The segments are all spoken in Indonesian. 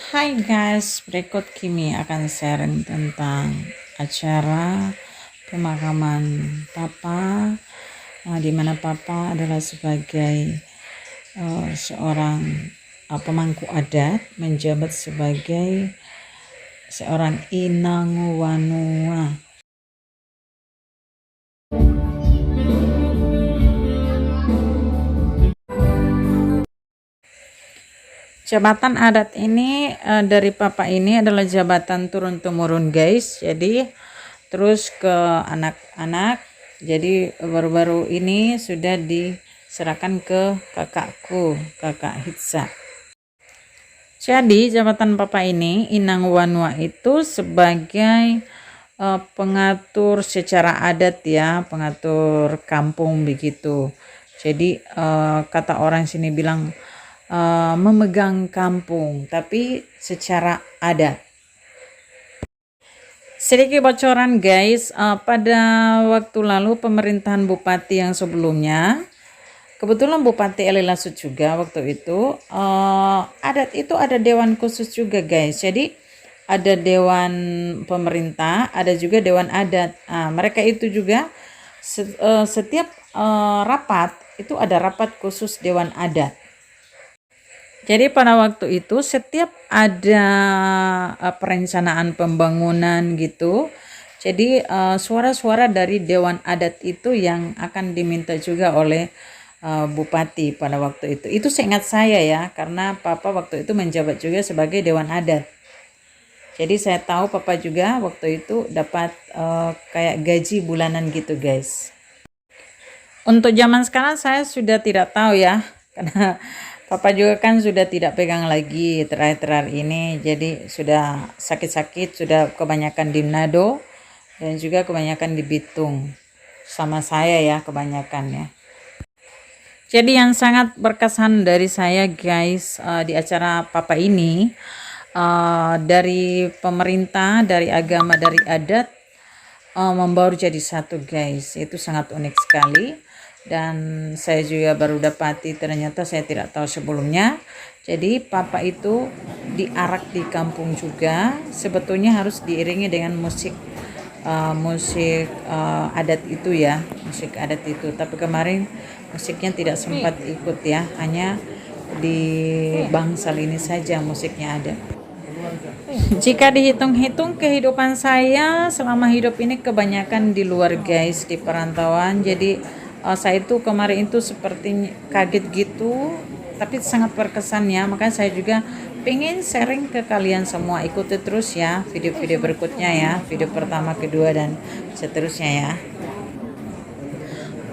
Hai guys, berikut Kimi akan sharing tentang acara pemakaman Papa, di mana Papa adalah sebagai seorang pemangku adat, menjabat sebagai seorang inang wanua. Jabatan adat ini dari Papa ini adalah jabatan turun-temurun guys. Jadi terus ke anak-anak. Jadi baru-baru ini sudah diserahkan ke kakakku, kakak Hitsa. Jadi jabatan Papa ini Inang Wanua itu sebagai pengatur secara adat ya, pengatur kampung begitu. Jadi kata orang sini bilang memegang kampung tapi secara adat. Sedikit bocoran guys, pada waktu lalu pemerintahan bupati yang sebelumnya, kebetulan Bupati Eli Lasut juga waktu itu, adat itu ada dewan khusus juga guys. Jadi ada dewan pemerintah, ada juga dewan adat. Mereka itu juga setiap rapat itu ada rapat khusus dewan adat. Jadi pada waktu itu setiap ada perencanaan pembangunan gitu, jadi suara-suara dari dewan adat itu yang akan diminta juga oleh bupati pada waktu itu. Itu seingat saya ya, karena Papa waktu itu menjabat juga sebagai dewan adat. Jadi saya tahu Papa juga waktu itu dapat kayak gaji bulanan gitu guys. Untuk zaman sekarang saya sudah tidak tahu ya, karena Papa juga kan sudah tidak pegang lagi terakhir-terakhir ini, jadi sudah sakit-sakit, sudah kebanyakan di Manado dan juga kebanyakan di Bitung, sama saya ya kebanyakan ya. Jadi yang sangat berkesan dari saya guys di acara Papa ini, dari pemerintah, dari agama, dari adat membaur jadi satu guys, itu sangat unik sekali. Dan saya juga baru dapati, ternyata saya tidak tahu sebelumnya. Jadi Papa itu diarak di kampung juga, sebetulnya harus diiringi dengan musik adat itu ya, musik adat itu. Tapi kemarin musiknya tidak sempat ikut ya, hanya di bangsal ini saja musiknya ada. Jika dihitung-hitung kehidupan saya selama hidup ini kebanyakan di luar guys, di perantauan. Jadi saya itu kemarin itu seperti kaget gitu, tapi sangat berkesan ya. Makanya saya juga pengen sharing ke kalian semua. Ikuti terus ya video-video berikutnya ya, video pertama, kedua, dan seterusnya ya.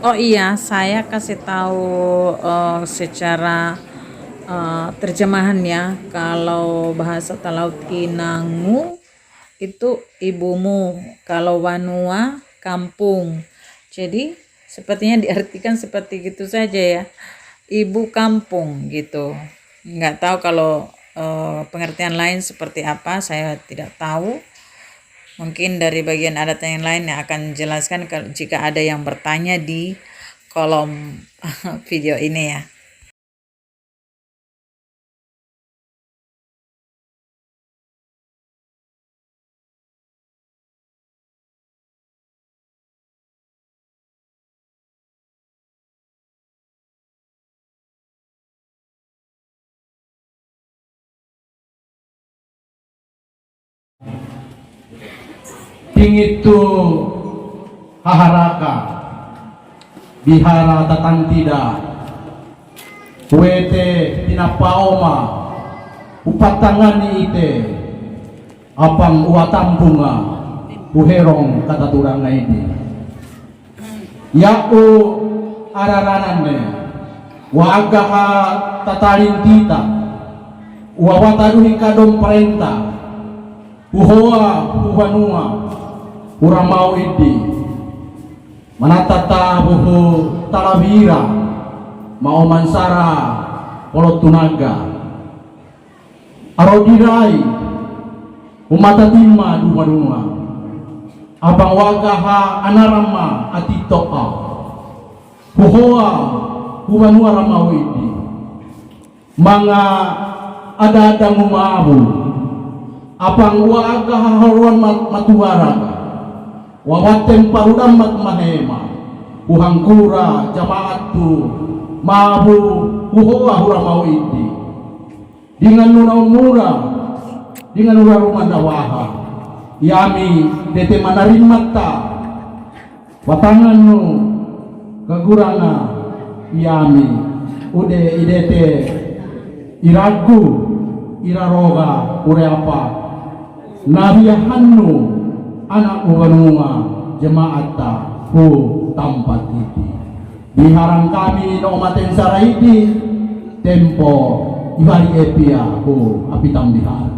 Oh iya, saya kasih tahu secara terjemahan ya. Kalau bahasa Talaut Inangu itu ibumu, kalau Wanua kampung. Jadi sepertinya diartikan seperti gitu saja ya, ibu kampung gitu. Nggak tahu kalau pengertian lain seperti apa, saya tidak tahu. Mungkin dari bagian adat yang lain yang akan jelaskan jika ada yang bertanya di kolom video ini ya. Pingitu haharaka bihara tatantida wete tinapaoma upatangani ite apang uatambunga uherong kataturanga ini yaku araranane wa agaha tatarintita wa wataruhi kadom perintah uhoa uhanua uramau idi manatata buhu talawira mau mansara polotunaga arodirai umatatima duma abang wagaha anarama atitoa buhoa uhanua ramau idi manga ada-ada ngumahu apang waga haharuan matuwaraga wawaten parudam mahema uhangkura jamaat tu mabu uhoa hura mau iti dengan nuna umura dengan ura rumah dawaha yami dete manarin mata watangan nu kaguranga yami ude idete iragu iraroga ure apa nabiyahannu anak uganunga jemaata hu tampat iti diharang kami no maten saraiti tempo ibari epia hu apitam bihar.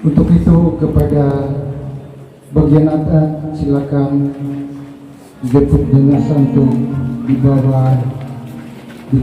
Untuk itu kepada bagian atas silakan dijemput jenazah untuk dibawa di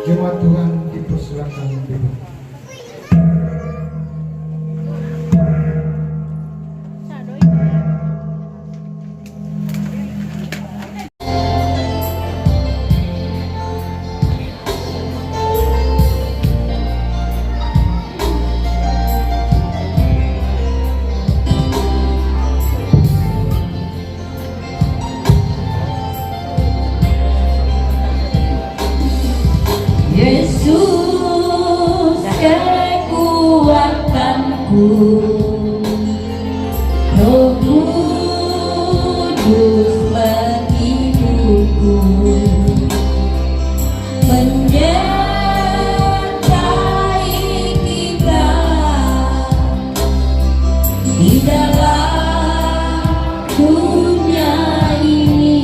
Jemaat Tuhan dipersilakan duduk. Yesus kekuatanku, Roh Kudus menghidupku, menyertai kita di dalam dunia ini.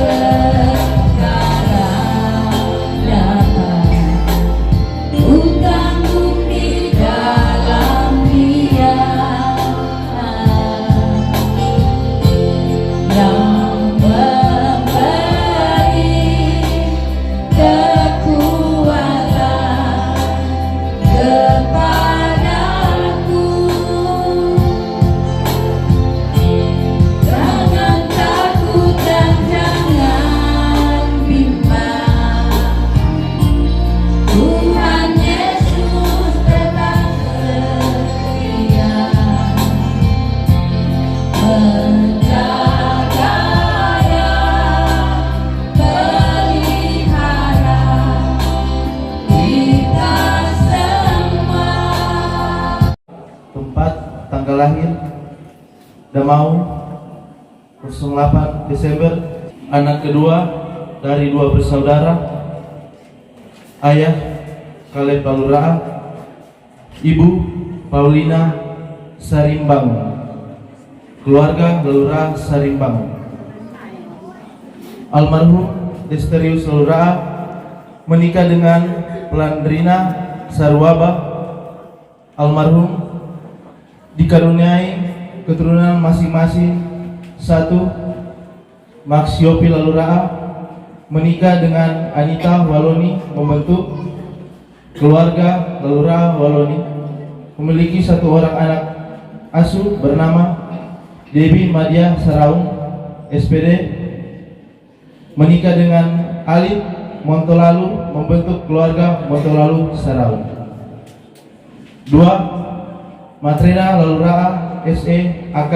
sekarang dapat ku tanggung di dalam Dia yang memberi kekuatan kepadaku. Jangan takut dan jangan bimbang, Tuhan Yesus tetap setia menjaga dan pelihara kita semua. Tempat tanggal lahir Damau 08 Desember. Anak kedua dari 2 bersaudara, ayah Kaleb Lalura'a, ibu Paulina Sarimbang, keluarga Lalura'a Sarimbang. Almarhum Desterius Lalura'a menikah dengan Pelandrina Sarwaba. Almarhum dikaruniai keturunan masing-masing. 1. Max Yopi Lalura'a menikah dengan Anita Waloni, membentuk keluarga Lalura'a Waloni. Memiliki 1 orang anak asuh bernama Debbie Madia Saraung, SPD. Menikah dengan Alif Montolalu, membentuk keluarga Montolalu Saraung. 2. Matrena Lalura'a SE AK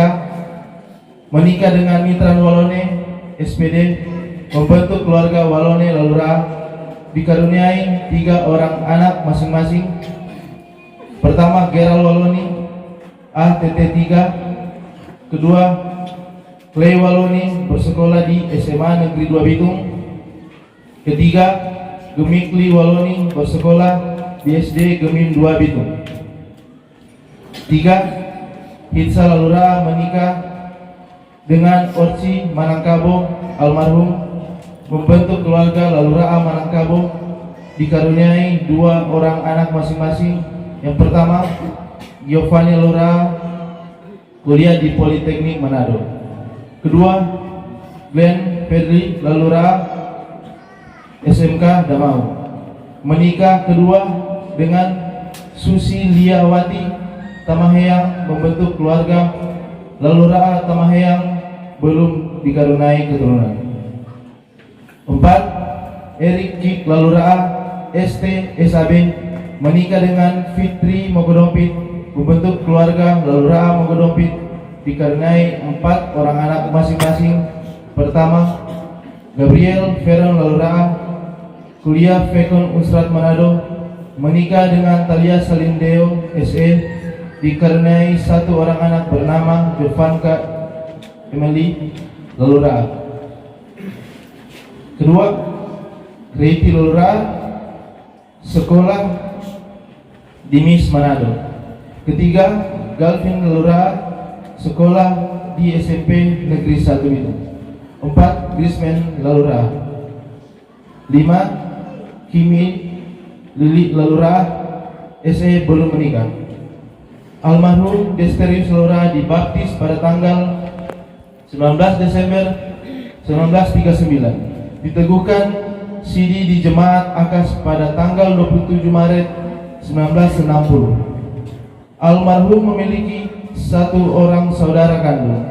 menikah dengan Mitran Walone SPD, membentuk keluarga Walone Lalura'a. Dikaruniai 3 orang anak masing-masing. Pertama Geral Waloni ATT 3. Kedua Clay Waloni bersekolah di SMA Negeri 2 Bitung. Ketiga Gemikli Waloni bersekolah di SD Gemim 2 Bitung. 3. Hitsa Lalura'a menikah dengan Orci Manangkabo almarhum, membentuk keluarga Lalura'a Manangkabo. Dikaruniai 2 orang anak masing-masing. Yang pertama Giovanni Lalura'a kuliah di Politeknik Manado. Kedua Glenn Fedri Lalura'a SMK Damau, menikah kedua dengan Susi Liawati Tamaheyang, membentuk keluarga Lalura'a Tamaheyang, belum dikaruniai keturunan. 4. Erik Kik Lalura'a ST SAB menikah dengan Fitri Mogodompit, membentuk keluarga Lalura'a Mogodompit. Dikaruniai 4 orang anak masing-masing. Pertama Gabriel Veron Lalura'a kuliah Fekon Unsrat Manado, menikah dengan Talia Salindeo SE. Dikaruniai 1 orang anak bernama Jovanka Emily Lalura'a. Kedua Reiti Lalura'a sekolah di MIS Manado. Ketiga Galvin Lalura'a sekolah di SMP Negeri 1 Bitung. 4. Grisman Lalura'a. 5. Kimi Lili Lalura'a SE belum menikah. Almarhum Desterius Lalura'a dibaptis pada tanggal 19 Desember 1939. Diteguhkan sidi di Jemaat Akas pada tanggal 27 Maret 1960. Almarhum memiliki 1 orang saudara kandung.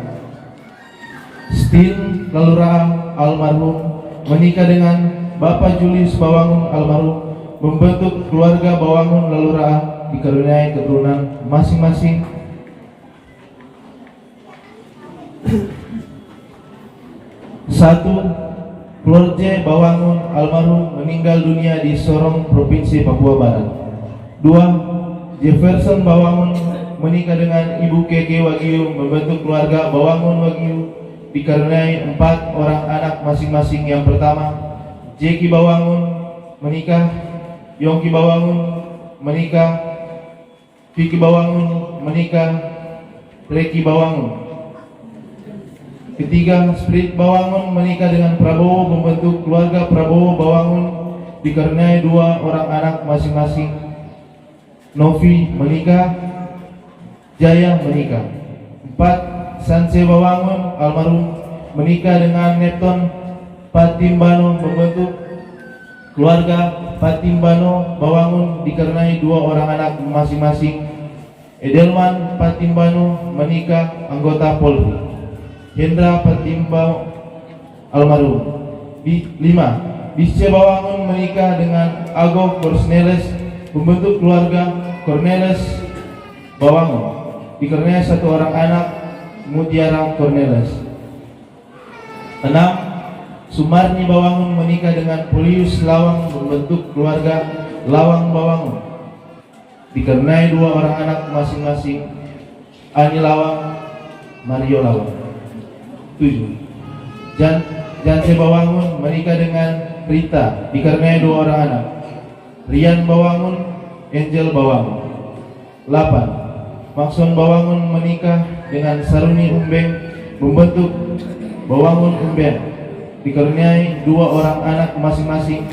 Stin Lalura'a almarhum menikah dengan Bapak Julius Bawangun almarhum, membentuk keluarga Bawangun Lalura'a. Dikaruniai keturunan masing-masing. 1. Florje Bawangun almarhum meninggal dunia di Sorong, Provinsi Papua Barat. 2. Jefferson Bawangun menikah dengan Ibu Keke Wagyu, membentuk keluarga Bawangun Wagyu. Dikaruniai 4 orang anak masing-masing. Yang pertama Jeki Bawangun menikah, Yongki Bawangun menikah, Vicky Bawangun menikah, Reki Bawangun. Ketiga, Spirit Bawangun menikah dengan Prabowo membentuk keluarga Prabowo Bawangun dikaruniai 2 orang anak masing-masing. Novi menikah, Jaya menikah. 4. Sanse Bawangun almarhum menikah dengan Nepton Patimbano membentuk keluarga Patimbano Bawangun dikaruniai 2 orang anak masing-masing. Edelman Patimbano menikah, anggota Polri. Hendra Patimbano almarhum. 5. Bisce Bawangun menikah dengan Ago Cornelis membentuk keluarga Cornelis Bawangun dikaruniai 1 orang anak, Mutiara Cornelis. 6. Sumarni Bawangun menikah dengan Polius Lawang membentuk keluarga Lawang Bawangun dikaruniai 2 orang anak masing-masing, Ani Lawang, Mario Lawang. 7. Janse Bawangun menikah dengan Rita dikaruniai 2 orang anak, Rian Bawangun, Angel Bawangun. 8. Makson Bawangun menikah dengan Saruni Umbeng membentuk Bawangun Umbeng dikaruniai 2 orang anak masing-masing.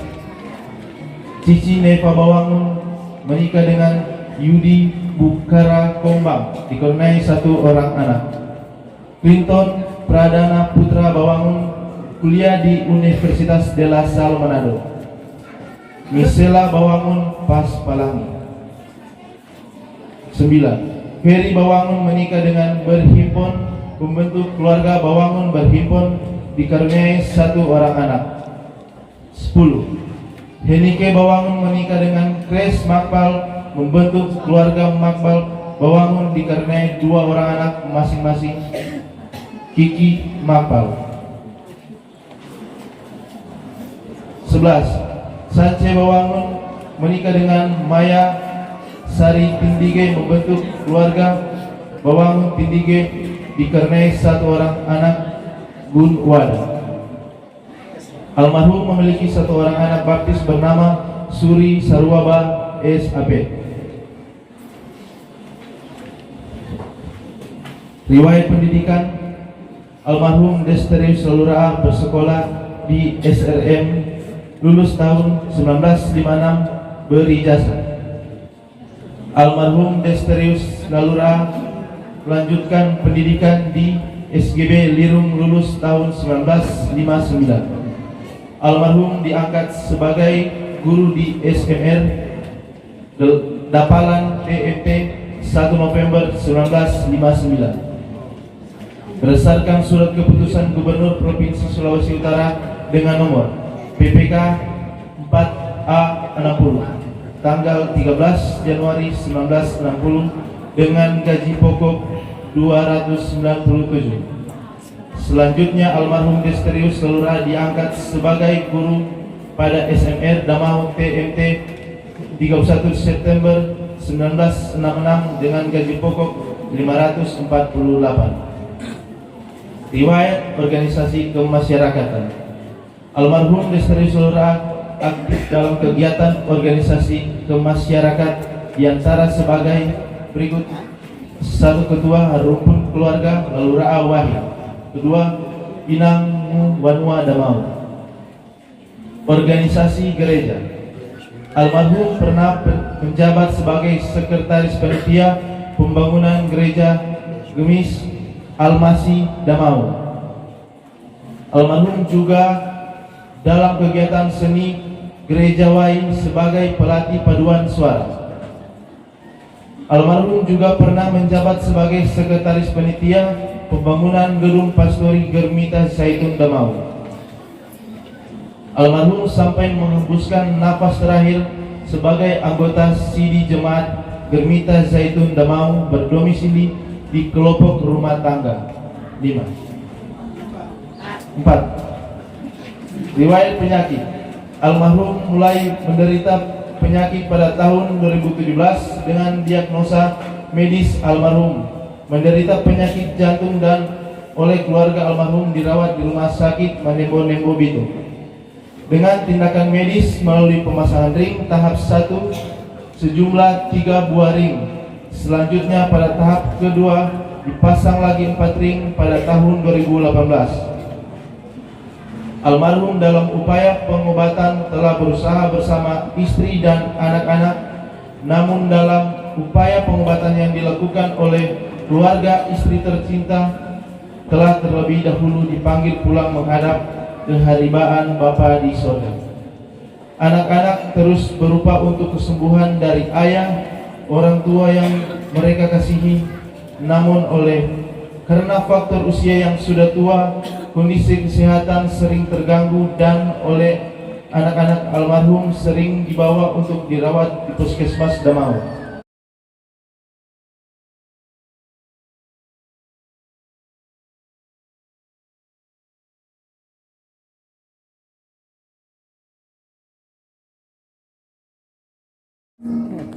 Cici Neva Bawangun menikah dengan Yudi Bukara Kombang dikaruniai 1 orang anak. Clinton Pradana Putra Bawangun kuliah di Universitas de La Salle Manado. Misela Bawangun Pas Palangi. 9. Ferry Bawangun menikah dengan Berhimpon membentuk keluarga Bawangun Berhimpon dikaruniai 1 orang anak. 10. Henike Bawangun menikah dengan Grace Makbal membentuk keluarga Makbal Bawangun dikaruniai 2 orang anak masing-masing, Kiki Makbal. 11. Sanche Bawangun menikah dengan Maya Sari Tindige membentuk keluarga Bawangun Tindige dikaruniai 1 orang anak, Gun Wada. Almarhum memiliki 1 orang anak baptis bernama Suri Sarwaba S.A.P. Riwayat pendidikan: almarhum Desterius Salura bersekolah di SRM, lulus tahun 1956, berijazah. Almarhum Desterius Lalura melanjutkan pendidikan di SGB Lirung, lulus tahun 1959. Almarhum diangkat sebagai guru di SMR Dapalan TMT 1 November 1959 berdasarkan surat keputusan Gubernur Provinsi Sulawesi Utara dengan nomor PPK 4A60 tanggal 13 Januari 1960 dengan gaji pokok 297. Selanjutnya almarhum Desterius Salura diangkat sebagai guru pada SMR Damau TMT 31 September 1966 dengan gaji pokok 548. Riwayat organisasi kemasyarakatan: almarhum Desterius Salura aktif dalam kegiatan organisasi kemasyarakatan diantara sebagai berikut: 1. Ketua Rumpun Keluarga Lalura Wahid. 2. Inang Wanua Damau. Organisasi gereja: almarhum pernah menjabat sebagai sekretaris panitia pembangunan gereja Gemis Almasi Damau. Almarhum juga dalam kegiatan seni gereja Wai sebagai pelatih paduan suara. Almarhum juga pernah menjabat sebagai sekretaris panitia pembangunan gedung Pastori Germita Zaitun Damau. Almarhum sampai menghembuskan nafas terakhir sebagai anggota CD Jemaat Germita Zaitun Damau berdomisili di kelompok rumah tangga. 5. 4. Riwayat penyakit: almarhum mulai menderita penyakit pada tahun 2017 dengan diagnosa medis. Almarhum menderita penyakit jantung dan oleh keluarga almarhum dirawat di Rumah Sakit Manembo Bitung. Dengan tindakan medis melalui pemasangan ring tahap 1 sejumlah 3 buah ring. Selanjutnya pada tahap kedua dipasang lagi 4 ring pada tahun 2018. Almarhum dalam upaya pengobatan telah berusaha bersama istri dan anak-anak, namun dalam upaya pengobatan yang dilakukan oleh keluarga istri tercinta telah terlebih dahulu dipanggil pulang menghadap keharibaan Bapa di sorga. Anak-anak terus berupa untuk kesembuhan dari ayah, orang tua yang mereka kasihi, namun karena faktor usia yang sudah tua, kondisi kesehatan sering terganggu dan oleh anak-anak almarhum sering dibawa untuk dirawat di Puskesmas Damau.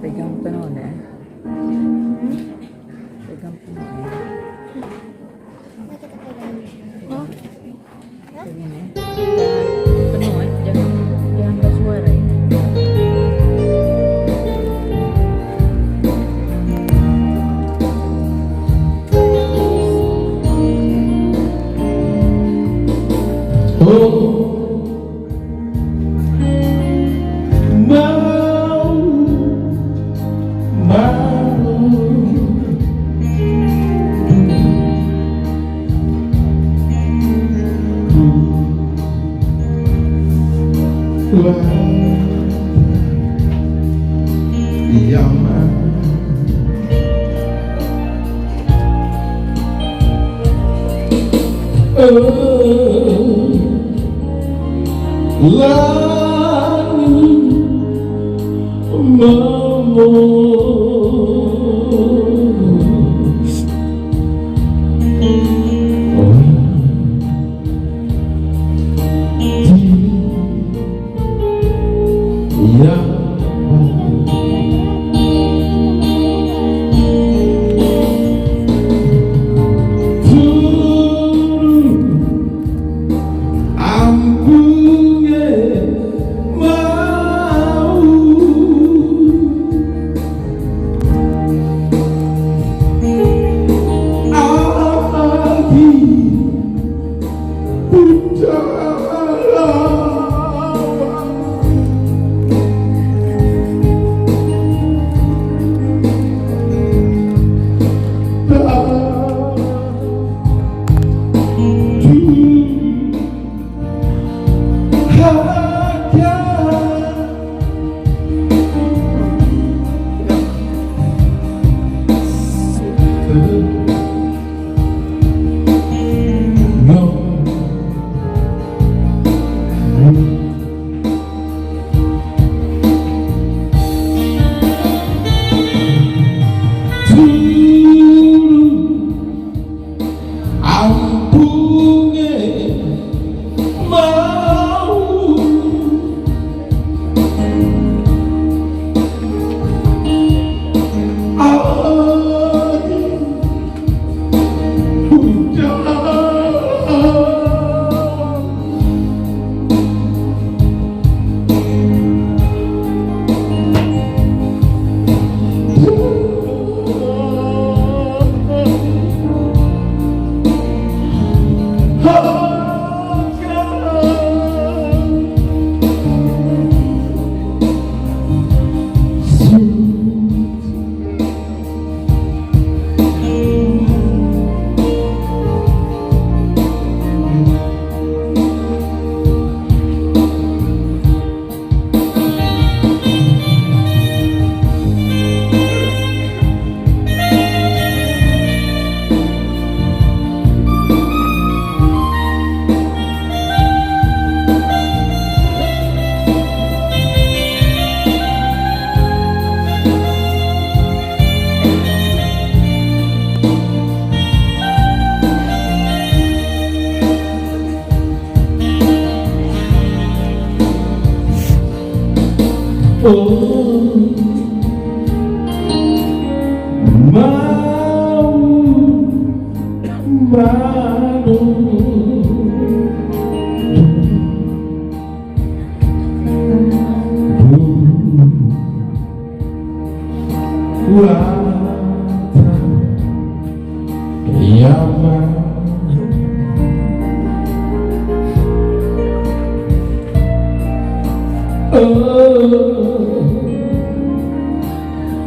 Pegang penuh deh. Pegang penuh ya. Begini. Penuh ya. Jangan bersuara ya.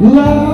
langit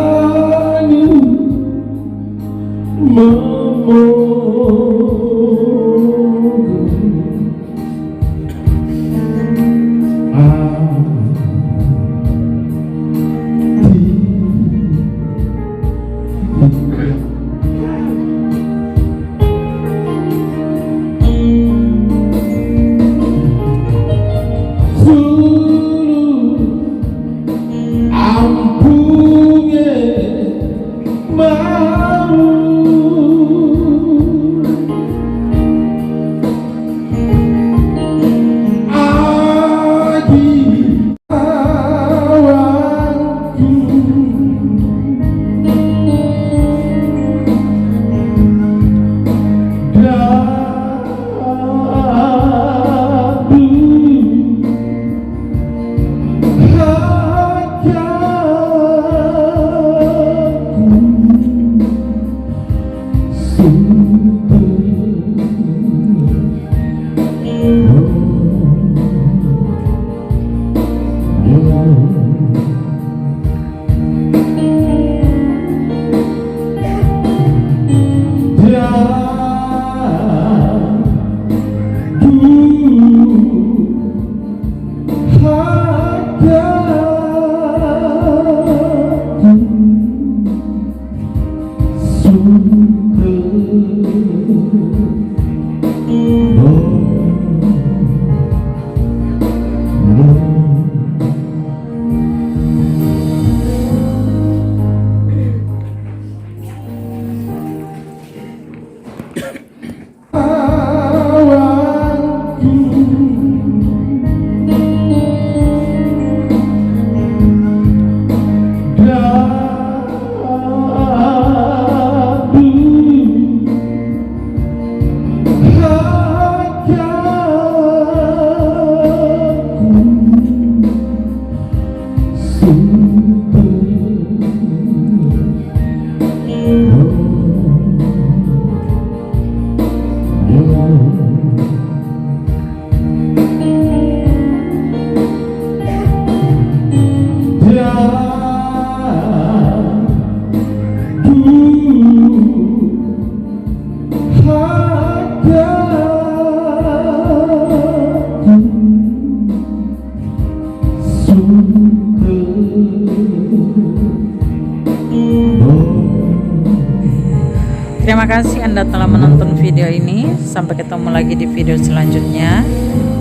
Terima kasih Anda telah menonton video ini. Sampai ketemu lagi di video selanjutnya.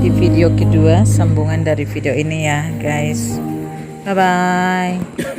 Di video kedua sambungan dari video ini ya guys. Bye bye.